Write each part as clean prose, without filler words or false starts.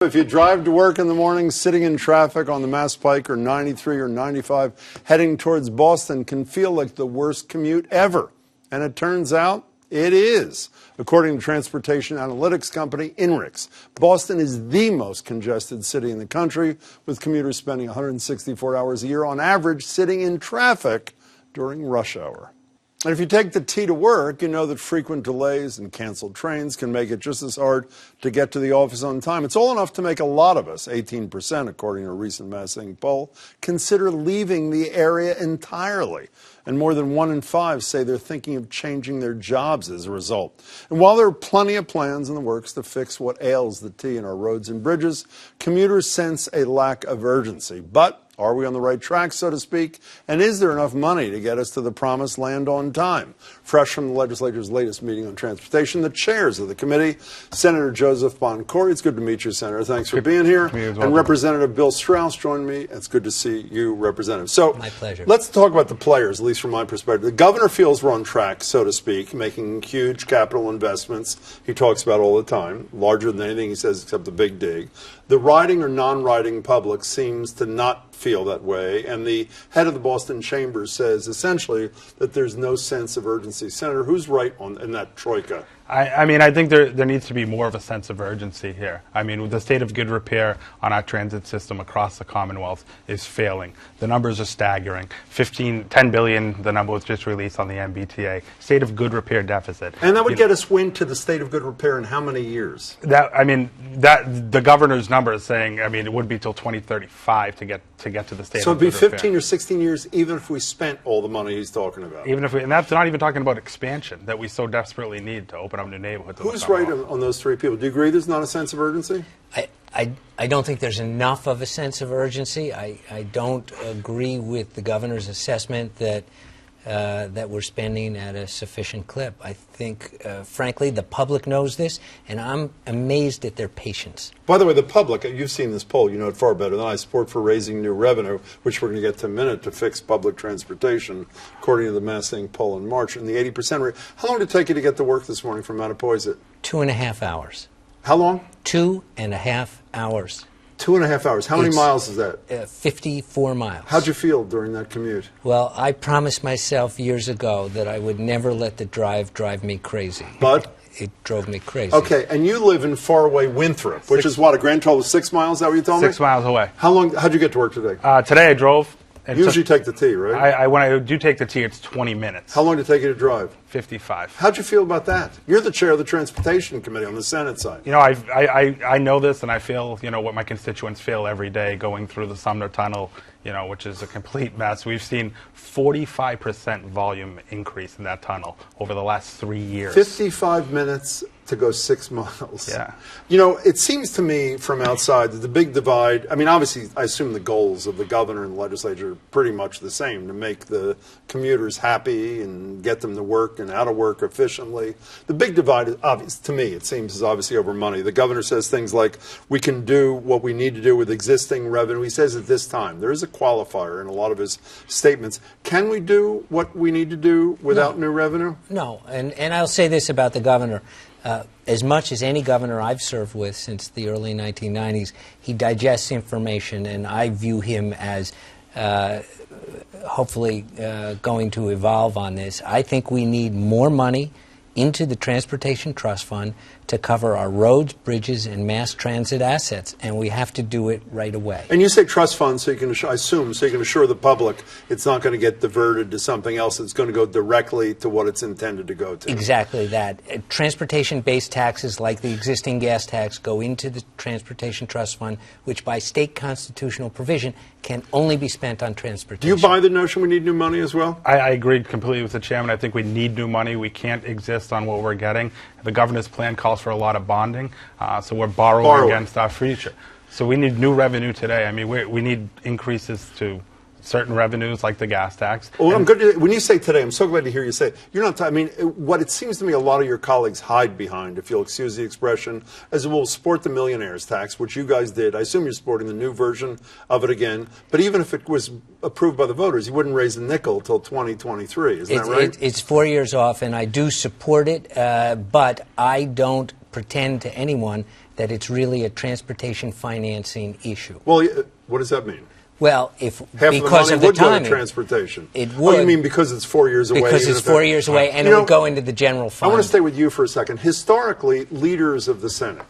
If you drive to work in the morning, sitting in traffic on the Mass Pike or 93 or 95, heading towards Boston can feel like the worst commute ever. And it turns out it is. According to transportation analytics company INRIX, Boston is the most congested city in the country, with commuters spending 164 hours a year on average sitting in traffic during rush hour. And if you take the T to work, you know that frequent delays and canceled trains can make it just as hard to get to the office on time. It's all enough to make a lot of us, 18% according to a recent MassINC poll, consider leaving the area entirely. And more than 1 in 5 say they're thinking of changing their jobs as a result. And while there are plenty of plans in the works to fix what ails the T in our roads and bridges, commuters sense a lack of urgency. But are we on the right track, so to speak? And is there enough money to get us to the promised land on time? Fresh from the legislature's latest meeting on transportation, the chairs of the committee, Senator Joseph Boncore. It's good to meet you, Senator. Thanks for being here. And Representative Bill Straus joined me. It's good to see you, Representative. So, my pleasure. Let's talk about the players, at least from my perspective. The governor feels we're on track, so to speak, making huge capital investments. He talks about all the time, larger than anything he says except the big dig. The riding or non-riding public seems to not feel that way, and the head of the Boston Chamber says essentially that there's no sense of urgency. Senator, who's right in that troika? I mean, I think there needs to be more of a sense of urgency here. I mean, the state of good repair on our transit system across the Commonwealth is failing. The numbers are staggering. 10 billion, the number was just released on the MBTA. State of good repair deficit. And that would get us to the state of good repair in how many years? The governor's number is saying, I mean, it would be till 2035 to get to the state of good repair. So it'd be 15 or 16 years even if we spent all the money he's talking about. And that's not even talking about expansion that we so desperately need to open up new neighborhoods. Who's right on those three people? Do you agree there's not a sense of urgency? I don't think there's enough of a sense of urgency. I don't agree with the governor's assessment that we're spending at a sufficient clip. I think, frankly, the public knows this, and I'm amazed at their patience. By the way, the public, you've seen this poll, you know it far better than I, support for raising new revenue, which we're going to get to in a minute, to fix public transportation, according to the MassINC poll in March, in the 80% rate. How long did it take you to get to work this morning from Mattapoisett? 2.5 hours. How long? 2.5 hours. 2.5 hours. How many miles is that? 54 miles. How'd you feel during that commute? Well, I promised myself years ago that I would never let the drive me crazy. But? It drove me crazy. Okay, and you live in faraway Winthrop, which is what, a grand total of 6 miles? Is that what you told me? 6 miles away. How'd you get to work today? Today I drove. Usually take the T, right? When I do take the T, it's 20 minutes. How long did it take you to drive? 55. How'd you feel about that? You're the chair of the Transportation Committee on the Senate side. You know, I know this, and I feel, you know, what my constituents feel every day going through the Sumner Tunnel, you know, which is a complete mess. We've seen 45% volume increase in that tunnel over the last 3 years. 55 minutes to go 6 miles. Yeah. You know, it seems to me from outside that the big divide, I mean, obviously, I assume the goals of the governor and the legislature are pretty much the same, to make the commuters happy and get them to work and out of work efficiently. The big divide, is obvious to me, it seems, is obviously over money. The governor says things like, we can do what we need to do with existing revenue. He says at this time. There is a qualifier in a lot of his statements. Can we do what we need to do without new revenue? No, and I'll say this about the governor. As much as any governor I've served with since the early 1990s, he digests information, and I view him as hopefully going to evolve on this. I think we need more money into the Transportation Trust Fund to cover our roads, bridges, and mass transit assets, and we have to do it right away. And you say trust fund, so you can, I assume, so you can assure the public it's not going to get diverted to something else. It's going to go directly to what it's intended to go to. Exactly that. Transportation-based taxes like the existing gas tax go into the Transportation Trust Fund, which by state constitutional provision can only be spent on transportation. Do you buy the notion we need new money as well? I agree completely with the chairman. I think we need new money. We can't exist on what we're getting. The governor's plan calls for a lot of bonding, so we're borrowing against our future. So we need new revenue today. I mean, we need increases to certain revenues like the gas tax. Well, I'm good. When you say today, I'm so glad to hear you say it. You're not. I mean, what it seems to me a lot of your colleagues hide behind, if you'll excuse the expression, as we'll support the millionaires tax, which you guys did. I assume you're supporting the new version of it again. But even if it was approved by the voters, you wouldn't raise a nickel until 2023. Isn't that right? It's 4 years off, and I do support it, but I don't pretend to anyone that it's really a transportation financing issue. Well, what does that mean? Well, if half because of the money would go timing, to transportation. It would. Oh, you mean because it's 4 years away? Because it's 4 years away, and it would go into the general fund. I want to stay with you for a second. Historically, leaders of the Senate,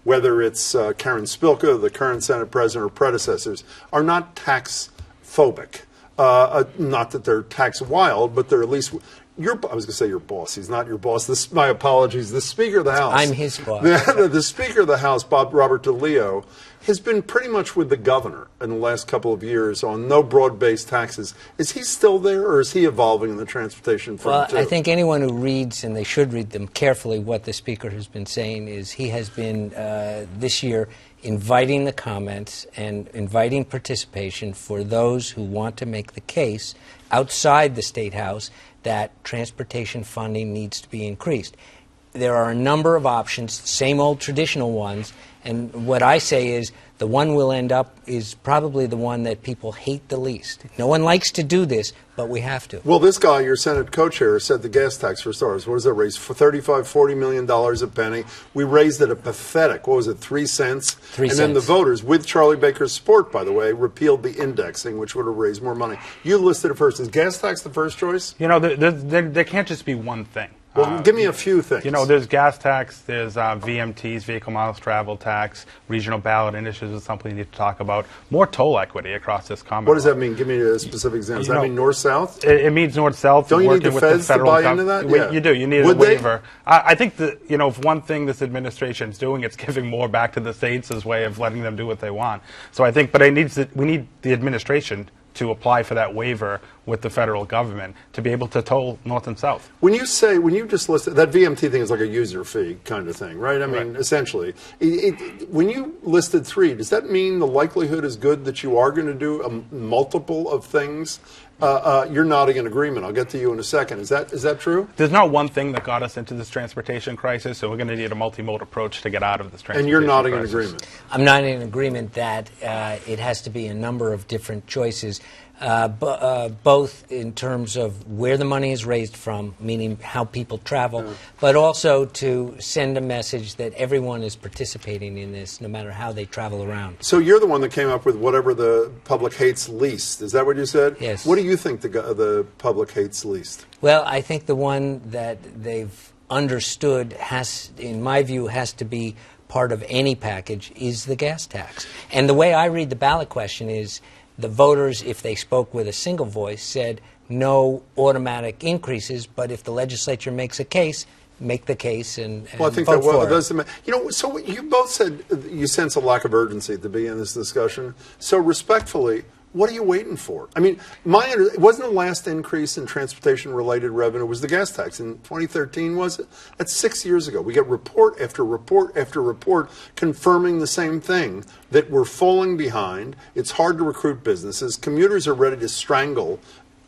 whether it's Karen Spilka, the current Senate president, or predecessors, are not tax phobic. Not that they're tax wild, but they're at least. I was going to say your boss. He's not your boss. My apologies. The Speaker of the House. I'm his boss. The Speaker of the House, Robert DeLeo, has been pretty much with the governor in the last couple of years on no broad-based taxes. Is he still there, or is he evolving in the transportation fund, too? I think anyone who reads, and they should read them carefully, what the Speaker has been saying is he has been, this year, inviting the comments and inviting participation for those who want to make the case outside the State House that transportation funding needs to be increased. There are a number of options, same old traditional ones, and what I say is the one we'll end up is probably the one that people hate the least. No one likes to do this, but we have to. Well, this guy, your Senate co-chair, said the gas tax for starters. What does that raise? For $40 million a penny. We raised it a pathetic, what was it, 3 cents? 3 cents. And then the voters, with Charlie Baker's support, by the way, repealed the indexing, which would have raised more money. You listed it first. Is gas tax the first choice? You know, there can't just be one thing. Well, give me a few things. You know, there's gas tax, there's VMTs, vehicle miles travel tax, regional ballot initiatives is something we need to talk about. More toll equity across this Commonwealth. What does that mean? Give me a specific example. Does that mean north-south? It means north-south. Don't you need the feds to buy into that? Yeah. You do. You need a waiver. I think that, you know, if one thing this administration is doing, it's giving more back to the states as a way of letting them do what they want. So I think, but we need the administration to apply for that waiver with the federal government to be able to toll north and south. When you just listed, that VMT thing is like a user fee kind of thing, right? I mean, essentially. When you listed 3, does that mean the likelihood is good that you are going to do a multiple of things? You're nodding in agreement. I'll get to you in a second. Is that true? There's not one thing that got us into this transportation crisis, so we're going to need a multimodal approach to get out of this transportation And you're nodding crisis. in agreement. I'm nodding in agreement that it has to be a number of different choices, both in terms of where the money is raised from, meaning how people travel, but also to send a message that everyone is participating in this, no matter how they travel around. So you're the one that came up with whatever the public hates least. Is that what you said? Yes. What do you think the public hates least? Well, I think the one that they've understood in my view, has to be part of any package is the gas tax. And the way I read the ballot question is the voters, if they spoke with a single voice, said no automatic increases, but if the legislature makes a case, make the case and well, I think vote for it. You know, so you both said you sense a lack of urgency at the beginning of this discussion. So respectfully, what are you waiting for? I mean, it wasn't the last increase in transportation-related revenue was the gas tax in 2013, was it? That's 6 years ago. We get report after report after report confirming the same thing, that we're falling behind. It's hard to recruit businesses. Commuters are ready to strangle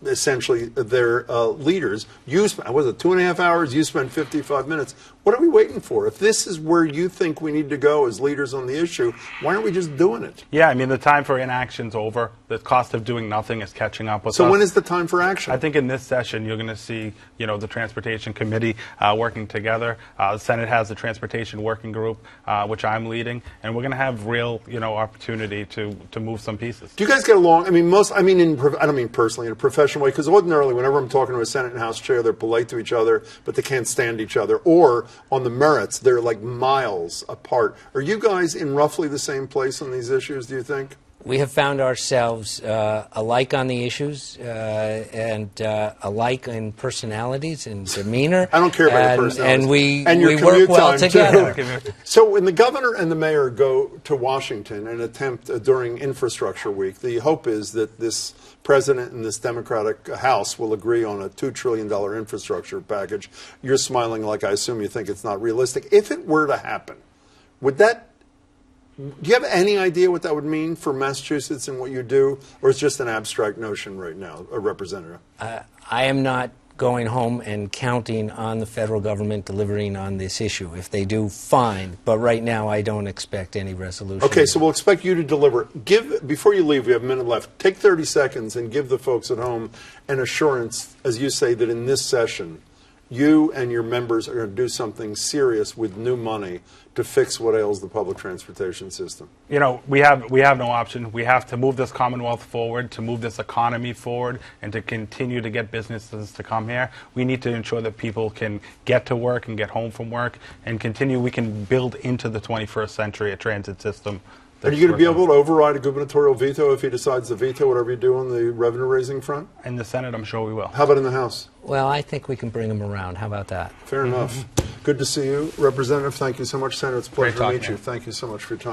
essentially their leaders. You spent, was it 2.5 hours? You spent 55 minutes. What are we waiting for? If this is where you think we need to go as leaders on the issue, why aren't we just doing it? Yeah, I mean, the time for inaction's over. The cost of doing nothing is catching up with us. So when is the time for action? I think in this session you're going to see, you know, the Transportation Committee working together. The Senate has the Transportation Working Group, which I'm leading, and we're going to have real, you know, opportunity to move some pieces. Do you guys get along? I mean, I don't mean personally, in a professional way, because ordinarily whenever I'm talking to a Senate and House chair, they're polite to each other, but they can't stand each other. Or on the merits, they're like miles apart. Are you guys in roughly the same place on these issues, do you think? We have found ourselves alike on the issues and alike in personalities and demeanor. I don't care about your personalities. And we work well together. So when the governor and the mayor go to Washington and attempt during Infrastructure Week, the hope is that this president and this Democratic House will agree on a $2 trillion infrastructure package. You're smiling like I assume you think it's not realistic. If it were to happen, do you have any idea what that would mean for Massachusetts and what you do, or is it just an abstract notion right now, a representative? I am not going home and counting on the federal government delivering on this issue. If they do, fine. But right now, I don't expect any resolution. Okay, so we'll expect you to deliver. Before you leave, we have a minute left. Take 30 seconds and give the folks at home an assurance, as you say, that in this session, you and your members are going to do something serious with new money to fix what ails the public transportation system? You know, we have no option. We have to move this Commonwealth forward, to move this economy forward, and to continue to get businesses to come here. We need to ensure that people can get to work and get home from work and continue. We can build into the 21st century a transit system. Are you going to be able to override a gubernatorial veto if he decides to veto whatever you do on the revenue-raising front? In the Senate, I'm sure we will. How about in the House? Well, I think we can bring him around. How about that? Fair enough. Good to see you. Representative, thank you so much. Senator, it's a pleasure to meet you. Man. Thank you so much for your time.